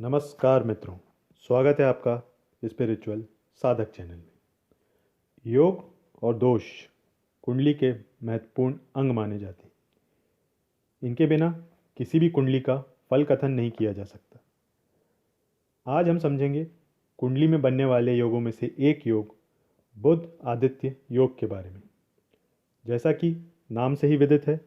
नमस्कार मित्रों, स्वागत है आपका स्पिरिचुअल साधक चैनल में। योग और दोष कुंडली के महत्वपूर्ण अंग माने जाते हैं। इनके बिना किसी भी कुंडली का फल कथन नहीं किया जा सकता। आज हम समझेंगे कुंडली में बनने वाले योगों में से एक योग बुध आदित्य योग के बारे में। जैसा कि नाम से ही विदित है,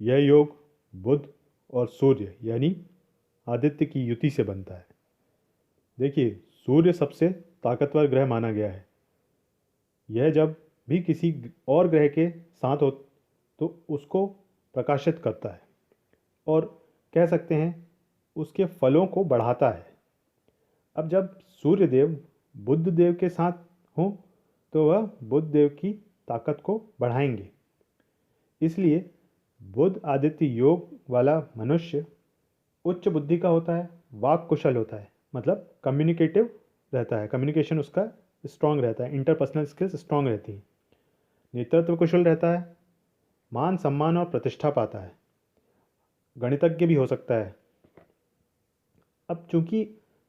यह योग बुध और सूर्य यानी आदित्य की युति से बनता है। देखिए, सूर्य सबसे ताकतवर ग्रह माना गया है। यह जब भी किसी और ग्रह के साथ हो तो उसको प्रकाशित करता है और कह सकते हैं उसके फलों को बढ़ाता है। अब जब सूर्य देव बुध देव के साथ हो तो वह बुध देव की ताकत को बढ़ाएंगे। इसलिए बुध आदित्य योग वाला मनुष्य उच्च बुद्धि का होता है, वाक कुशल होता है, मतलब कम्युनिकेटिव रहता है, कम्युनिकेशन उसका स्ट्रांग रहता है, इंटरपर्सनल स्किल्स स्ट्रांग रहती हैं, नेतृत्व कुशल रहता है, मान सम्मान और प्रतिष्ठा पाता है, गणितज्ञ भी हो सकता है। अब चूंकि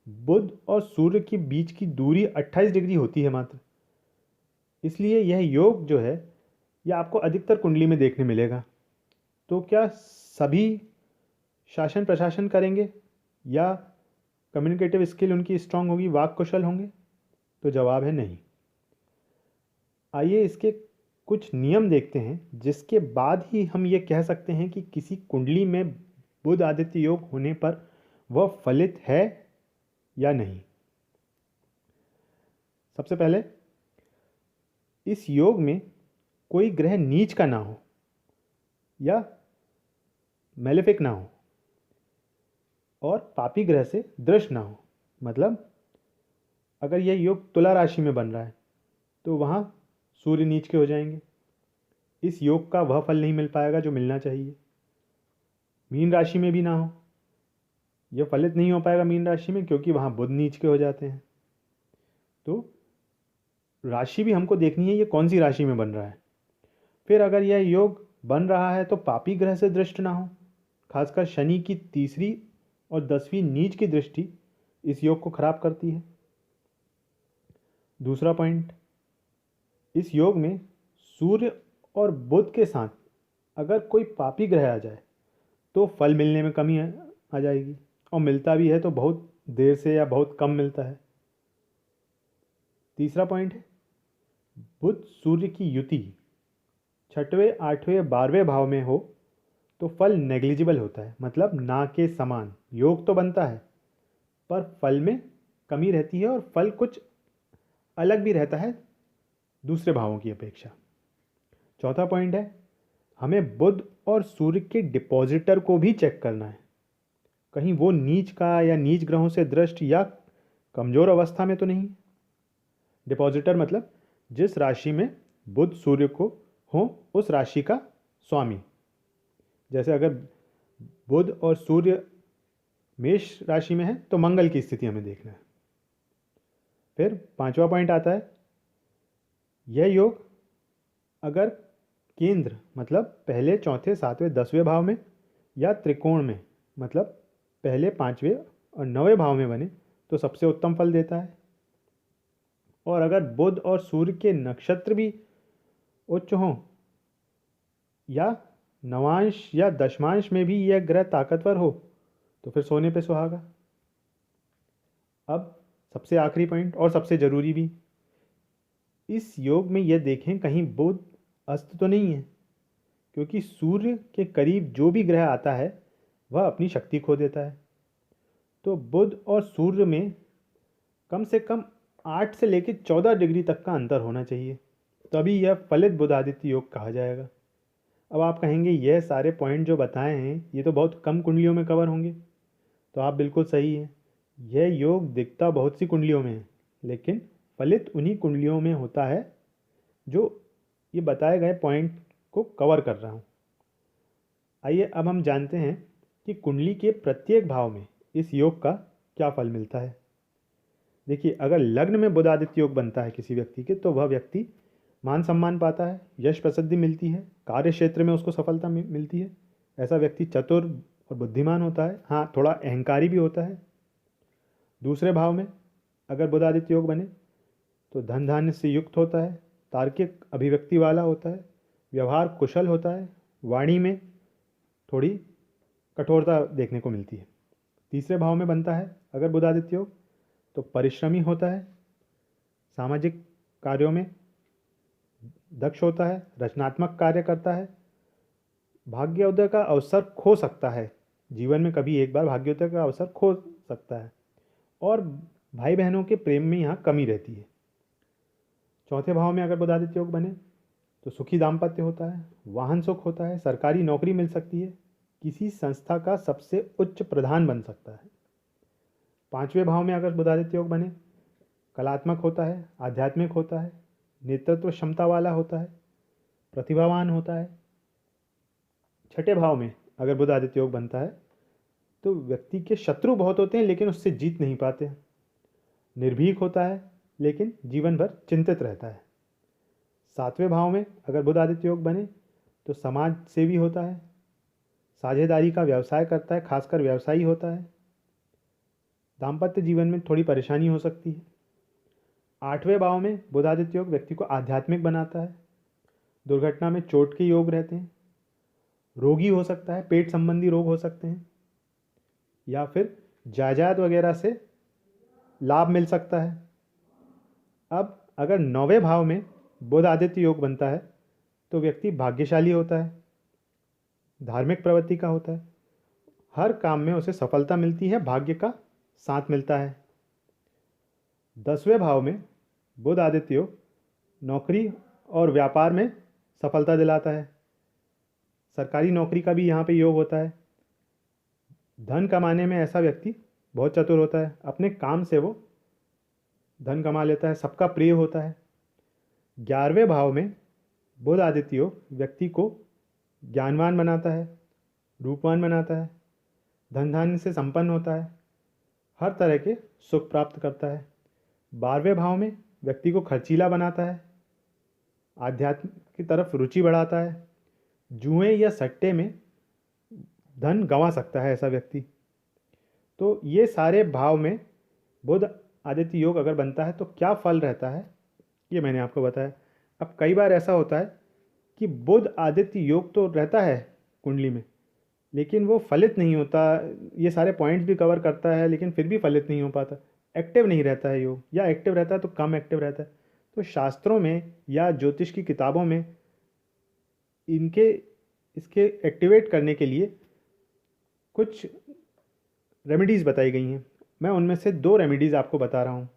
बुध और सूर्य के बीच की दूरी 28 डिग्री होती है मात्र, इसलिए यह योग जो है यह आपको अधिकतर कुंडली में देखने मिलेगा। तो क्या सभी शासन प्रशासन करेंगे या कम्युनिकेटिव स्किल उनकी स्ट्रांग होगी, वाक कुशल होंगे? तो जवाब है नहीं। आइए इसके कुछ नियम देखते हैं जिसके बाद ही हम ये कह सकते हैं कि किसी कुंडली में बुध आदित्य योग होने पर वह फलित है या नहीं। सबसे पहले, इस योग में कोई ग्रह नीच का ना हो या मेलेफिक ना हो और पापी ग्रह से दृष्ट ना हो। मतलब अगर यह योग तुला राशि में बन रहा है तो वहाँ सूर्य नीच के हो जाएंगे। इस योग का वह फल नहीं मिल पाएगा जो मिलना चाहिए। मीन राशि में भी ना हो, यह फलित नहीं हो पाएगा मीन राशि में, क्योंकि वहाँ बुध नीच के हो जाते हैं। तो राशि भी हमको देखनी है ये कौन सी राशि में बन रहा है। फिर अगर यह योग बन रहा है तो पापी ग्रह से दृष्ट ना हो। खासकर शनि की तीसरी और 10वीं नीच की दृष्टि इस योग को खराब करती है। दूसरा पॉइंट, इस योग में सूर्य और बुध के साथ अगर कोई पापी ग्रह आ जाए तो फल मिलने में कमी आ जाएगी, और मिलता भी है तो बहुत देर से या बहुत कम मिलता है। तीसरा पॉइंट है, बुध सूर्य की युति 6वें 8वें 12वें भाव में हो तो फल नेग्लिजिबल होता है, मतलब ना के समान। योग तो बनता है पर फल में कमी रहती है और फल कुछ अलग भी रहता है दूसरे भावों की अपेक्षा। चौथा पॉइंट है, हमें बुध और सूर्य के डिपॉजिटर को भी चेक करना है। कहीं वो नीच का या नीच ग्रहों से दृष्ट या कमजोर अवस्था में तो नहीं। डिपॉजिटर मतलब जिस राशि में बुध सूर्य को हो उस राशि का स्वामी। जैसे अगर बुध और सूर्य मेष राशि में है तो मंगल की स्थिति हमें देखना है। फिर पांचवा पॉइंट आता है, यह योग अगर केंद्र मतलब पहले चौथे 7वें 10वें भाव में या त्रिकोण में मतलब पहले 5वें और 9वें भाव में बने तो सबसे उत्तम फल देता है। और अगर बुध और सूर्य के नक्षत्र भी उच्च हों या नवांश या दशमांश में भी यह ग्रह ताकतवर हो तो फिर सोने पे सुहागा। अब सबसे आखिरी पॉइंट और सबसे जरूरी भी, इस योग में यह देखें कहीं बुध अस्त तो नहीं है, क्योंकि सूर्य के करीब जो भी ग्रह आता है वह अपनी शक्ति खो देता है। तो बुध और सूर्य में कम से कम 8 से लेकर 14 डिग्री तक का अंतर होना चाहिए, तभी यह फलित बुध आदित्य योग कहा जाएगा। अब आप कहेंगे यह सारे पॉइंट जो बताए हैं ये तो बहुत कम कुंडलियों में कवर होंगे। तो आप बिल्कुल सही हैं, यह योग दिखता बहुत सी कुंडलियों में है, लेकिन फलित उन्हीं कुंडलियों में होता है जो ये बताए गए पॉइंट को कवर कर रहा हूँ। आइए अब हम जानते हैं कि कुंडली के प्रत्येक भाव में इस योग का क्या फल मिलता है। देखिए, अगर लग्न में बुध आदित्य योग बनता है किसी व्यक्ति के तो वह व्यक्ति मान सम्मान पाता है, यश प्रसिद्धि मिलती है, कार्य क्षेत्र में उसको सफलता मिलती है। ऐसा व्यक्ति चतुर और बुद्धिमान होता है। हाँ, थोड़ा अहंकारी भी होता है। दूसरे भाव में अगर बुध आदित्य योग बने तो धन धान्य से युक्त होता है, तार्किक अभिव्यक्ति वाला होता है, व्यवहार कुशल होता है, वाणी में थोड़ी कठोरता देखने को मिलती है। तीसरे भाव में बनता है अगर बुध आदित्य योग तो परिश्रमी होता है, सामाजिक कार्यों में दक्ष होता है, रचनात्मक कार्य करता है, भाग्योदय का अवसर खो सकता है, जीवन में कभी एक बार भाग्योदय का अवसर खो सकता है, और भाई बहनों के प्रेम में यहाँ कमी रहती है। चौथे भाव में अगर बुध आदित्य योग बने तो सुखी दाम्पत्य होता है, वाहन सुख होता है, सरकारी नौकरी मिल सकती है, किसी संस्था का सबसे उच्च प्रधान बन सकता है। पांचवें भाव में अगर बुध आदित्य योग बने कलात्मक होता है, आध्यात्मिक होता है, नेतृत्व क्षमता वाला होता है, प्रतिभावान होता है। छठे भाव में अगर बुध आदित्य योग बनता है तो व्यक्ति के शत्रु बहुत होते हैं लेकिन उससे जीत नहीं पाते, निर्भीक होता है लेकिन जीवन भर चिंतित रहता है। सातवें भाव में अगर बुध आदित्य योग बने तो समाज सेवी होता है, साझेदारी का व्यवसाय करता है, खासकर व्यवसायी होता है। दाम्पत्य जीवन में थोड़ी परेशानी हो सकती है। आठवें भाव में बुध आदित्य योग व्यक्ति को आध्यात्मिक बनाता है, दुर्घटना में चोट के योग रहते हैं, रोगी हो सकता है, पेट संबंधी रोग हो सकते हैं, या फिर जायदाद वगैरह से लाभ मिल सकता है। अब अगर नौवें भाव में बुध आदित्य योग बनता है तो व्यक्ति भाग्यशाली होता है, धार्मिक प्रवृत्ति का होता है, हर काम में उसे सफलता मिलती है, भाग्य का साथ मिलता है। 10वें भाव में बुध आदित्य योग नौकरी और व्यापार में सफलता दिलाता है, सरकारी नौकरी का भी यहाँ पे योग होता है। धन कमाने में ऐसा व्यक्ति बहुत चतुर होता है, अपने काम से वो धन कमा लेता है, सबका प्रिय होता है। 11वें भाव में बुध आदित्य योग व्यक्ति को ज्ञानवान बनाता है, रूपवान बनाता है, धन धान्य से संपन्न होता है, हर तरह के सुख प्राप्त करता है। 12वें भाव में व्यक्ति को खर्चीला बनाता है, आध्यात्म की तरफ रुचि बढ़ाता है, जुए या सट्टे में धन गंवा सकता है ऐसा व्यक्ति। तो ये सारे भाव में बुध आदित्य योग अगर बनता है तो क्या फल रहता है ये मैंने आपको बताया। अब कई बार ऐसा होता है कि बुध आदित्य योग तो रहता है कुंडली में लेकिन वो फलित नहीं होता, ये सारे पॉइंट्स भी कवर करता है लेकिन फिर भी फलित नहीं हो पाता, एक्टिव नहीं रहता है योग, या एक्टिव रहता है तो कम एक्टिव रहता है। तो शास्त्रों में या ज्योतिष की किताबों में इसके एक्टिवेट करने के लिए कुछ रेमेडीज़ बताई गई हैं। मैं उनमें से 2 रेमेडीज़ आपको बता रहा हूँ।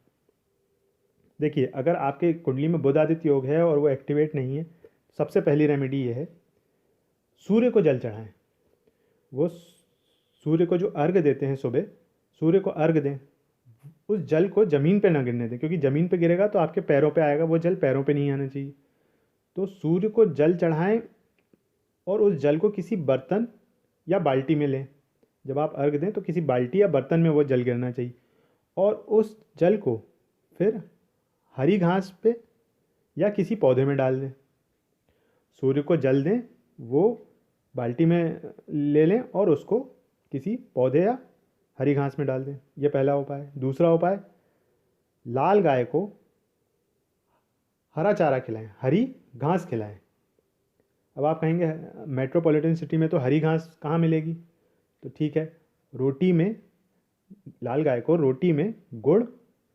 देखिए, अगर आपके कुंडली में बुध आदित्य योग है और वो एक्टिवेट नहीं है, सबसे पहली रेमेडी ये है, सूर्य को जल चढ़ाएं। वो सूर्य को जो अर्घ देते हैं सुबह, सूर्य को अर्घ दें, उस जल को ज़मीन पे ना गिरने दें, क्योंकि ज़मीन पे गिरेगा तो आपके पैरों पे आएगा, वो जल पैरों पे नहीं आना चाहिए। तो सूर्य को जल चढ़ाएं और उस जल को किसी बर्तन या बाल्टी में लें। जब आप अर्घ दें तो किसी बाल्टी या बर्तन में वो जल गिरना चाहिए, और उस जल को फिर हरी घास पे या किसी पौधे में डाल दें। सूर्य को जल दें, वो बाल्टी में ले लें और उसको किसी पौधे या हरी घास में डाल दें। ये पहला उपाय है। दूसरा उपाय, लाल गाय को हरा चारा खिलाएं, हरी घास खिलाएं। अब आप कहेंगे मेट्रोपॉलिटन सिटी में तो हरी घास कहाँ मिलेगी, तो ठीक है, रोटी में, लाल गाय को रोटी में गुड़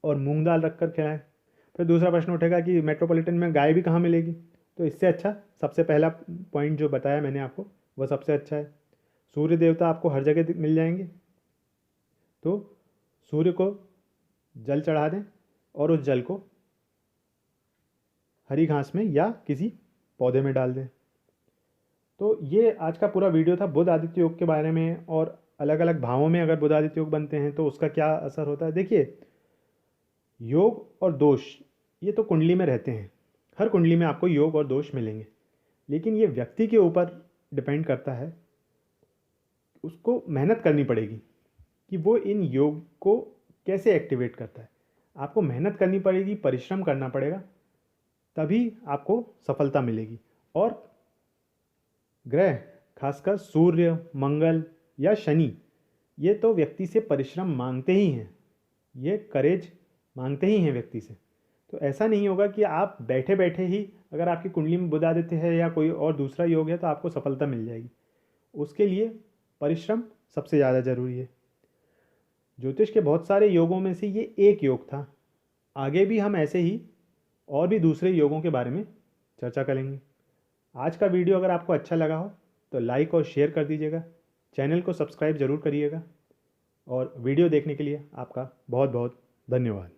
और मूंग दाल रखकर खिलाएं। फिर दूसरा प्रश्न उठेगा कि मेट्रोपॉलिटन में गाय भी कहाँ मिलेगी, तो इससे अच्छा सबसे पहला पॉइंट जो बताया मैंने आपको वह सबसे अच्छा है। सूर्य देवता आपको हर जगह मिल जाएंगे, तो सूर्य को जल चढ़ा दें और उस जल को हरी घास में या किसी पौधे में डाल दें। तो ये आज का पूरा वीडियो था बुध आदित्य योग के बारे में, और अलग अलग भावों में अगर बुध आदित्य योग बनते हैं तो उसका क्या असर होता है। देखिए, योग और दोष ये तो कुंडली में रहते हैं, हर कुंडली में आपको योग और दोष मिलेंगे, लेकिन ये व्यक्ति के ऊपर डिपेंड करता है, उसको मेहनत करनी पड़ेगी कि वो इन योग को कैसे एक्टिवेट करता है। आपको मेहनत करनी पड़ेगी, परिश्रम करना पड़ेगा, तभी आपको सफलता मिलेगी। और ग्रह, खासकर सूर्य, मंगल या शनि, ये तो व्यक्ति से परिश्रम मांगते ही हैं, ये करेज मांगते ही हैं व्यक्ति से। तो ऐसा नहीं होगा कि आप बैठे बैठे ही अगर आपकी कुंडली में बुध आदित्य है या कोई और दूसरा योग है तो आपको सफलता मिल जाएगी। उसके लिए परिश्रम सबसे ज़्यादा ज़रूरी है। ज्योतिष के बहुत सारे योगों में से ये एक योग था। आगे भी हम ऐसे ही और भी दूसरे योगों के बारे में चर्चा करेंगे। आज का वीडियो अगर आपको अच्छा लगा हो तो लाइक और शेयर कर दीजिएगा। चैनल को सब्सक्राइब ज़रूर करिएगा और वीडियो देखने के लिए आपका बहुत बहुत धन्यवाद।